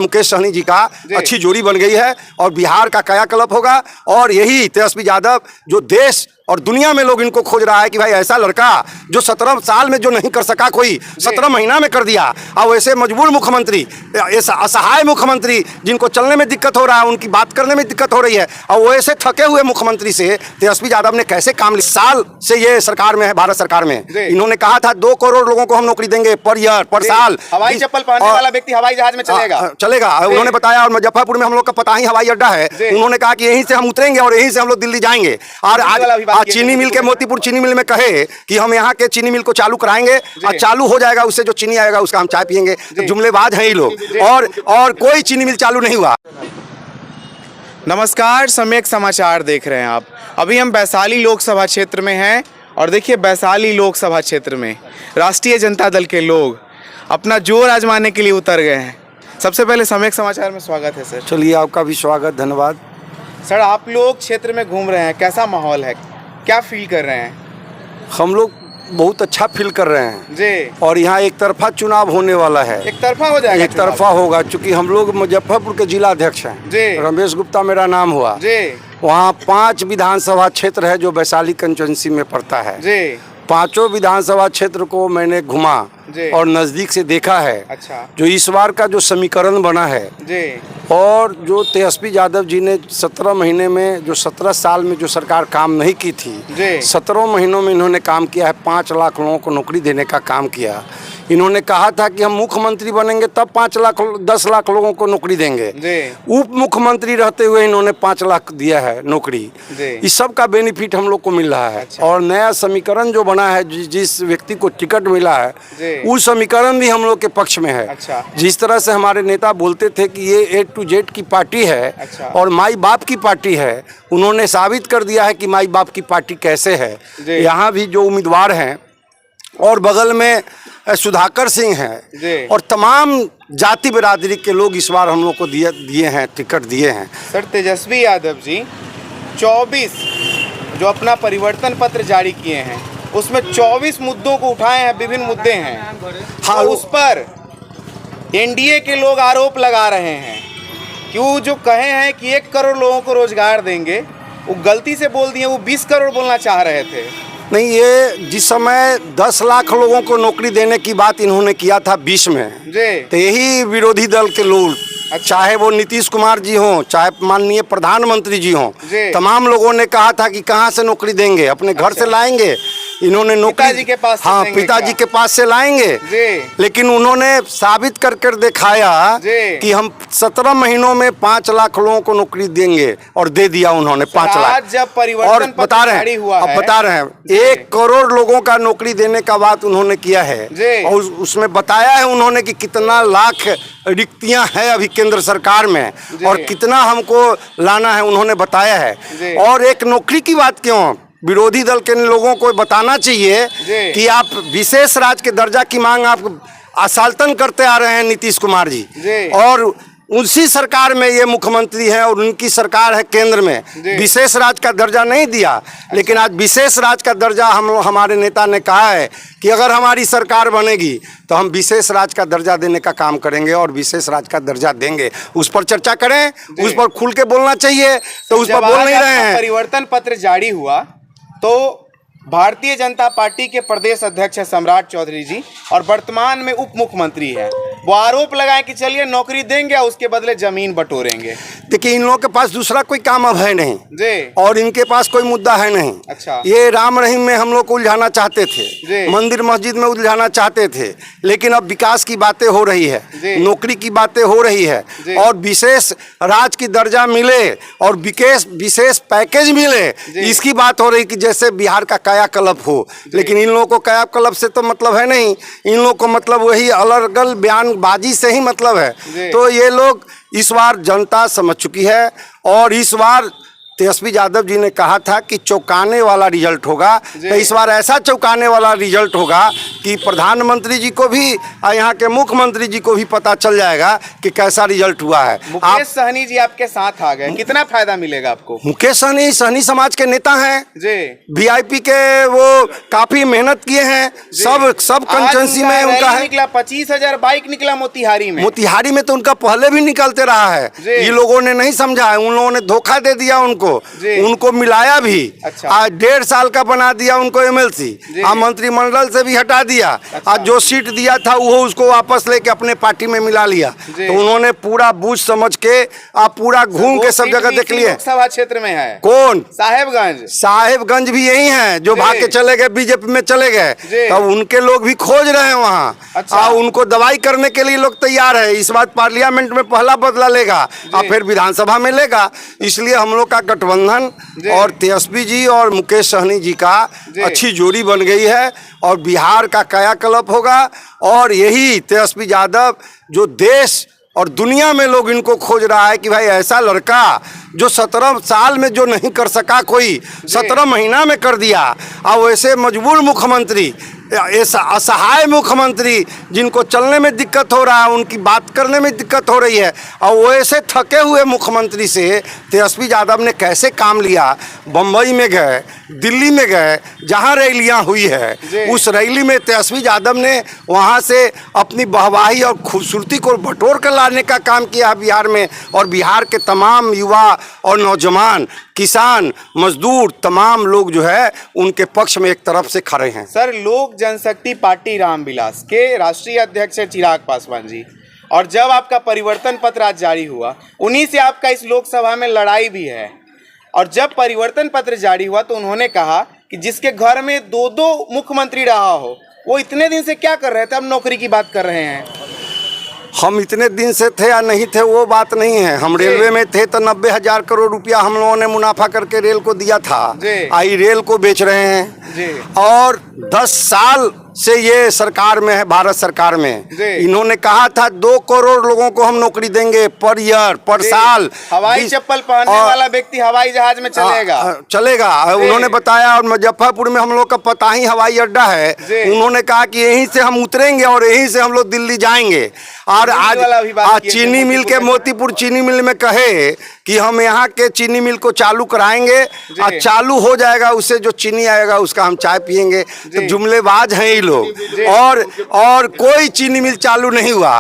मुकेश सहनी जी का अच्छी जोड़ी बन गई है और बिहार का कायाकल्प होगा। और यही तेजस्वी यादव जो देश और दुनिया में लोग इनको खोज रहा है कि भाई ऐसा लड़का जो 17 साल में जो नहीं कर सका कोई 17 महीना में कर दिया। और वैसे मजबूर मुख्यमंत्री, ऐसा असहाय मुख्यमंत्री जिनको चलने में दिक्कत हो रहा है, उनकी बात करने में दिक्कत हो रही है, और वैसे थके हुए मुख्यमंत्री से तेजस्वी यादव ने कैसे काम लिया। साल से ये सरकार में है, भारत सरकार में इन्होंने कहा था 2 करोड़ लोगों को हम नौकरी देंगे पर ईयर, पर साल। हवाई चप्पल पहनने वाला व्यक्ति हवाई जहाज में चलेगा। उन्होंने बताया। और मुजफ्फरपुर में हम लोग का पता ही हवाई अड्डा है, उन्होंने कहा कि यहीं से हम उतरेंगे और यहीं से हम लोग दिल्ली जाएंगे। और आज चीनी मिल के मोतीपुर चीनी मिल में कहे कि हम यहाँ के चीनी मिल को चालू कराएंगे और चालू हो जाएगा, उससे जो चीनी आएगा उसका हम चाय पियेंगे। तो जुमलेबाज हैं ये लोग। और कोई चीनी मिल चालू नहीं हुआ। नमस्कार, सम्यक समाचार देख रहे हैं आप। अभी हम वैशाली लोकसभा क्षेत्र में हैं और देखिए वैशाली लोकसभा क्षेत्र में राष्ट्रीय जनता दल के लोग अपना जोर आजमाने के लिए उतर गए हैं। सबसे पहले सम्यक समाचार में स्वागत है सर। चलिए, आपका भी स्वागत, धन्यवाद। सर, आप लोग क्षेत्र में घूम रहे हैं, कैसा माहौल है, क्या फील कर रहे हैं? हम लोग बहुत अच्छा फील कर रहे हैं जी। और यहाँ एक तरफा चुनाव होने वाला है। एक तरफा हो जाएगा? एक तरफा होगा, क्योंकि हम लोग मुजफ्फरपुर के जिला अध्यक्ष हैं जी। रमेश गुप्ता मेरा नाम हुआ जी। वहाँ 5 विधानसभा क्षेत्र है जो वैशाली कंस्टिट्यूंसी में पड़ता है जी। 5 विधानसभा क्षेत्र को मैंने घुमा और नज़दीक से देखा है। अच्छा। जो इस बार का जो समीकरण बना है जी। और जो तेजस्वी यादव जी ने 17 महीने में, जो 17 साल में जो सरकार काम नहीं की थी, 17 महीनों में इन्होंने काम किया है। 5 लाख लोगों को नौकरी देने का काम किया। इन्होंने कहा था कि हम मुख्यमंत्री बनेंगे तब 10 लाख लोगों को नौकरी देंगे। उप मुख्यमंत्री रहते हुए इन्होंने 5 लाख दिया है नौकरी। इस सब का बेनिफिट हम लोग को मिल रहा है। अच्छा। और नया समीकरण जो बना है, जिस व्यक्ति को टिकट मिला है उस समीकरण भी हम लोग के पक्ष में है। अच्छा। जिस तरह से हमारे नेता बोलते थे कि ये A to Z की पार्टी है। अच्छा। और माई बाप की पार्टी है, उन्होंने साबित कर दिया है कि माई बाप की पार्टी कैसे है। यहाँ भी जो उम्मीदवार हैं और बगल में सुधाकर सिंह हैं और तमाम जाति बिरादरी के लोग इस बार हम लोग को दिए हैं, टिकट दिए हैं। सर, तेजस्वी यादव जी 24 जो अपना परिवर्तन पत्र जारी किए हैं उसमें 24 मुद्दों को उठाए हैं, विभिन्न मुद्दे हैं। हाँ, तो उस पर एनडीए के लोग आरोप लगा रहे हैं कि वो जो कहे हैं कि 1 करोड़ लोगों को रोजगार देंगे, वो गलती से बोल दिए, वो 20 करोड़ बोलना चाह रहे थे। नहीं, ये जिस समय 10 लाख लोगों को नौकरी देने की बात इन्होंने किया था 20 में, तो यही विरोधी दल के लोग, चाहे वो नीतीश कुमार जी हों, चाहे माननीय प्रधानमंत्री जी हों, तमाम लोगों ने कहा था कि कहाँ से नौकरी देंगे, अपने घर से लाएंगे। इन्होंने नौकरी पिताजी के पास, हाँ, पिताजी के पास से लाएंगे। लेकिन उन्होंने साबित कर दिखाया कि हम 17 महीनों में 5 लाख लोगों को नौकरी देंगे और दे दिया उन्होंने 5 लाख। जब परिवर्तन और बता रहे हैं 1 करोड़ लोगों का नौकरी देने का बात उन्होंने किया है। और उसमें बताया है उन्होंने कि कितना लाख रिक्तियां हैं अभी केंद्र सरकार में और कितना हमको लाना है, उन्होंने बताया है। और एक नौकरी की बात क्यों, विरोधी दल के लोगों को बताना चाहिए कि आप विशेष राज्य के दर्जा की मांग आप आसालतन करते आ रहे हैं नीतीश कुमार जी। और उसी सरकार में ये मुख्यमंत्री है और उनकी सरकार है केंद्र में, विशेष राज्य का दर्जा नहीं दिया। अच्छा। लेकिन आज विशेष राज्य का दर्जा हमारे नेता ने कहा है कि अगर हमारी सरकार बनेगी तो हम विशेष राज्य का दर्जा देने का काम करेंगे और विशेष राज्य का दर्जा देंगे। उस पर चर्चा करें, उस पर खुल के बोलना चाहिए, तो उस पर बोल नहीं रहे हैं। परिवर्तन पत्र जारी हुआ तो भारतीय जनता पार्टी के प्रदेश अध्यक्ष है सम्राट चौधरी जी और वर्तमान में उप मुख्यमंत्री है। वो आरोप लगाए कि चलिए नौकरी देंगे और उसके बदले जमीन बटोरेंगे। देखिए, इन लोगों के पास दूसरा कोई काम अब है नहीं जी। और इनके पास कोई मुद्दा है नहीं। अच्छा। ये राम रहीम में हम लोग को उलझाना चाहते थे, मंदिर मस्जिद में उलझाना चाहते थे, लेकिन अब विकास की बातें हो रही है, नौकरी की बातें हो रही है और विशेष राज्य की दर्जा मिले और विशेष पैकेज मिले, इसकी बात हो रही कि जैसे बिहार का कायाकल्प हो। लेकिन इन लोगों को कायाकल्प से तो मतलब है नहीं, इन लोगों को मतलब वही अलग बयानबाजी से ही मतलब है। तो ये लोग इस बार जनता समझ चुकी है और इस बार तेजस्वी यादव जी ने कहा था कि चौंकाने वाला रिजल्ट होगा, तो इस बार ऐसा चौंकाने वाला रिजल्ट होगा कि प्रधानमंत्री जी को भी और यहाँ के मुख्यमंत्री जी को भी पता चल जाएगा कि कैसा रिजल्ट हुआ है। मुकेश सहनी जी आपके साथ आ गए, कितना फायदा मिलेगा आपको? मुकेश सहनी सहनी समाज के नेता हैं जी, वीआईपी के, वो काफी मेहनत किए हैं, सब कंस्टिट्यूंसी में उनका है। निकला 25,000 बाइक निकला मोतिहारी में तो उनका पहले भी निकलते रहा है। ये लोगों ने नहीं समझा है, उन लोगों ने धोखा दे दिया उनको मिलाया भी। अच्छा। आज 1.5 साल का बना दिया उनको एमएलसी, मंत्रिमंडल से भी हटा दिया। अच्छा। आज जो सीट दिया था वो उसको वापस लेके अपने पार्टी में मिला लिया। तो उन्होंने पूरा बूझ समझ के पूरा घूम के सब जगह देख लिए। लोकसभा क्षेत्र में है कौन? साहेबगंज भी यही है जो भाग के चले गए, बीजेपी में चले गए। तब उनके लोग भी खोज रहे हैं वहाँ। अच्छा। उनको दवाई करने के लिए लोग तैयार है। इस बार पार्लियामेंट में पहला बदला लेगा और फिर विधानसभा में लेगा। इसलिए हम लोग का गठबंधन और तेजस्वी जी और मुकेश सहनी जी का अच्छी जोड़ी बन गई है और बिहार का कायाकल्प होगा। और यही तेजस्वी यादव जो देश और दुनिया में लोग इनको खोज रहा है कि भाई ऐसा लड़का जो 17 साल में जो नहीं कर सका कोई 17 महीना में कर दिया। और वैसे मजबूर मुख्यमंत्री, ऐसा असहाय मुख्यमंत्री जिनको चलने में दिक्कत हो रहा है, उनकी बात करने में दिक्कत हो रही है, और वैसे थके हुए मुख्यमंत्री से तेजस्वी यादव ने कैसे काम लिया। बम्बई में गए, दिल्ली में गए, जहां रैलियां हुई है उस रैली में तेजस्वी यादव ने वहां से अपनी वाहवाही और खूबसूरती को बटोर कर लाने का काम किया बिहार में। और बिहार के तमाम युवा और नौजवान, किसान, मजदूर, तमाम लोग जो है उनके पक्ष में एक तरफ से खड़े हैं। सर, लोक जनशक्ति पार्टी रामविलास के राष्ट्रीय अध्यक्ष है चिराग पासवान जी, और जब आपका परिवर्तन पत्र आज जारी हुआ, उन्हीं से आपका इस लोकसभा में लड़ाई भी है। और जब परिवर्तन पत्र जारी हुआ तो उन्होंने कहा कि जिसके घर में 2 मुख्यमंत्री रहा हो वो इतने दिन से क्या कर रहे थे, अब नौकरी की बात कर रहे हैं। हम इतने दिन से थे या नहीं थे वो बात नहीं है। हम रेलवे में थे तो 90,000 करोड़ रुपया हम लोगों ने मुनाफा करके रेल को दिया था। आई रेल को बेच रहे हैं। और 10 साल से ये सरकार में है, भारत सरकार में। इन्होंने कहा था 2 करोड़ लोगों को हम नौकरी देंगे पर ईयर, पर साल। हवाई चप्पल पहनने वाला व्यक्ति हवाई जहाज में चलेगा। उन्होंने बताया। और मुजफ्फरपुर में हम लोग का पता ही हवाई अड्डा है। उन्होंने कहा कि यहीं से हम उतरेंगे और यहीं से हम लोग दिल्ली जाएंगे। और आज चीनी मिल के, मोतीपुर चीनी मिल में कहे कि हम यहाँ के चीनी मिल को चालू कराएंगे और चालू हो जाएगा, उससे जो चीनी आएगा उसका हम चाय पियेंगे। तो जुमलेबाज हैं ये लोग। और कोई चीनी मिल चालू नहीं हुआ,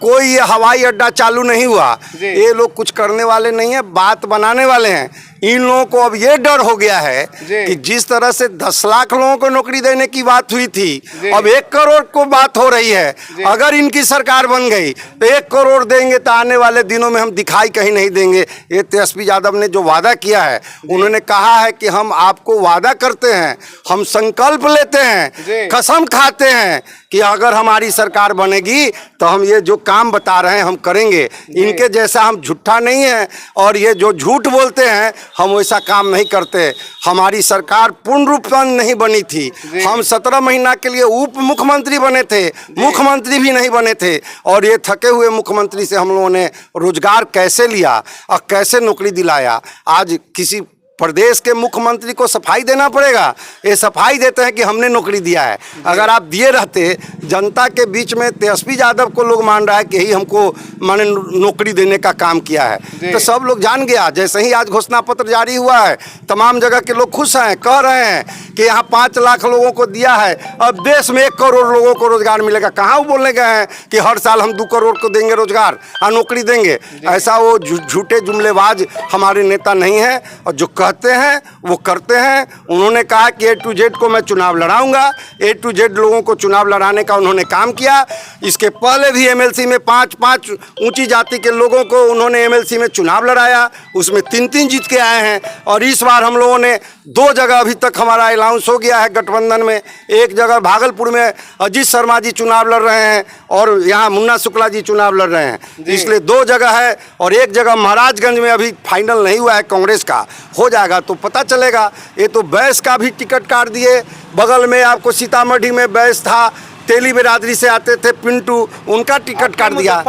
कोई ये हवाई अड्डा चालू नहीं हुआ। ये लोग कुछ करने वाले नहीं है, बात बनाने वाले हैं। इन लोगों को अब ये डर हो गया है कि जिस तरह से 10 लाख लोगों को नौकरी देने की बात हुई थी, अब 1 करोड़ को बात हो रही है। अगर इनकी सरकार बन गई तो 1 करोड़ देंगे तो आने वाले दिनों में हम दिखाई कहीं नहीं देंगे। ये तेजस्वी यादव ने जो वादा किया है, उन्होंने कहा है कि हम आपको वादा करते हैं, हम संकल्प लेते हैं, कसम खाते हैं कि अगर हमारी सरकार बनेगी तो हम ये जो काम बता रहे हैं हम करेंगे। इनके जैसा हम झूठा नहीं है, और ये जो झूठ बोलते हैं हम वैसा काम नहीं करते। हमारी सरकार पूर्ण रूप से नहीं बनी थी। हम 17 महीना के लिए उप मुख्यमंत्री बने थे, मुख्यमंत्री भी नहीं बने थे। और ये थके हुए मुख्यमंत्री से हम लोगों ने रोजगार कैसे लिया और कैसे नौकरी दिलाया। आज किसी प्रदेश के मुख्यमंत्री को सफाई देना पड़ेगा। ये सफाई देते हैं कि हमने नौकरी दिया है। अगर आप दिए रहते, जनता के बीच में तेजस्वी यादव को लोग मान रहा है कि यही हमको माने नौकरी देने का काम किया है, तो सब लोग जान गया। जैसे ही आज घोषणा पत्र जारी हुआ है, तमाम जगह के लोग खुश हैं, कह रहे हैं कि यहाँ 5 लाख लोगों को दिया है, अब देश में 1 करोड़ लोगों को रोजगार मिलेगा। कहाँ वो बोलने गए हैं कि हर साल हम 2 करोड़ को देंगे रोजगार और नौकरी देंगे। ऐसा वो झूठे जुमलेबाज हमारे नेता नहीं है, और जो कहते हैं वो करते हैं। उन्होंने कहा कि A to Z को मैं चुनाव लड़ाऊंगा। A to Z लोगों को चुनाव लड़ाने का उन्होंने काम किया। इसके पहले भी MLC में 5 ऊंची जाति के लोगों को उन्होंने MLC में चुनाव लड़ाया, उसमें 3 जीत के आए हैं। और इस बार हम लोगों ने 2 जगह अभी तक हमारा अनाउंस हो गया है गठबंधन में। एक जगह भागलपुर में अजीत शर्मा जी चुनाव लड़ रहे हैं और यहाँ मुन्ना शुक्ला जी चुनाव लड़ रहे हैं। इसलिए 2 जगह है, और एक जगह महाराजगंज में अभी फाइनल नहीं हुआ है, कांग्रेस का हो जाएगा तो पता चलेगा। ये तो बैस का भी टिकट काट दिए। बगल में आपको सीतामढ़ी में बैस था, तेली बिरादरी से आते थे पिंटू, उनका टिकट काट दिया।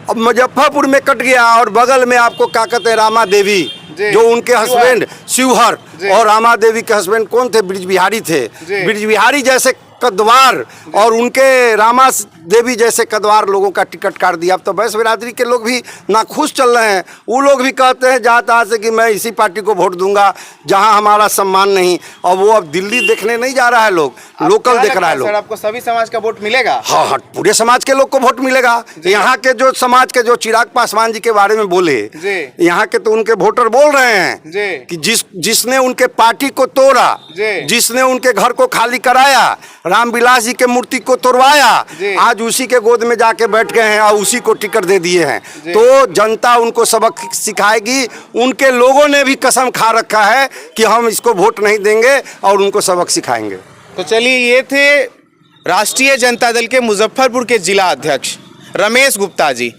अब मुजफ्फरपुर में कट गया और बगल में आपको क्या कहते हैं रामा देवी, जो उनके हस्बैंड शिवहर, और रामा देवी के हस्बैंड कौन थे? ब्रिज बिहारी थे। ब्रिज बिहारी जैसे कद्वार और उनके रामा देवी जैसे कद्वार लोगों का टिकट काट दिया। अब तो बैस बिरादरी के लोग भी नाखुश चल रहे हैं। वो लोग भी कहते हैं जहाँ तहाँ से कि मैं इसी पार्टी को वोट दूंगा जहाँ हमारा सम्मान नहीं। और वो अब दिल्ली देखने नहीं जा रहा है, लोग लोकल देख रहा है लोग। सर, आपको सभी समाज का वोट मिलेगा? हाँ हाँ, पूरे समाज के लोग को वोट मिलेगा। यहाँ के जो समाज के जो चिराग पासवान जी के बारे में बोले, यहाँ के तो उनके वोटर बोल रहे हैं कि जिसने उनके पार्टी को तोड़ा, जिसने उनके घर को खाली कराया, रामविलास जी के मूर्ति को तोड़वाया, आज उसी के गोद में जाके बैठ गए हैं और उसी को टिकट दे दिए हैं। तो जनता उनको सबक सिखाएगी। उनके लोगों ने भी कसम खा रखा है कि हम इसको वोट नहीं देंगे और उनको सबक सिखाएंगे। तो चलिए, ये थे राष्ट्रीय जनता दल के मुजफ्फरपुर के जिला अध्यक्ष रमेश गुप्ता जी।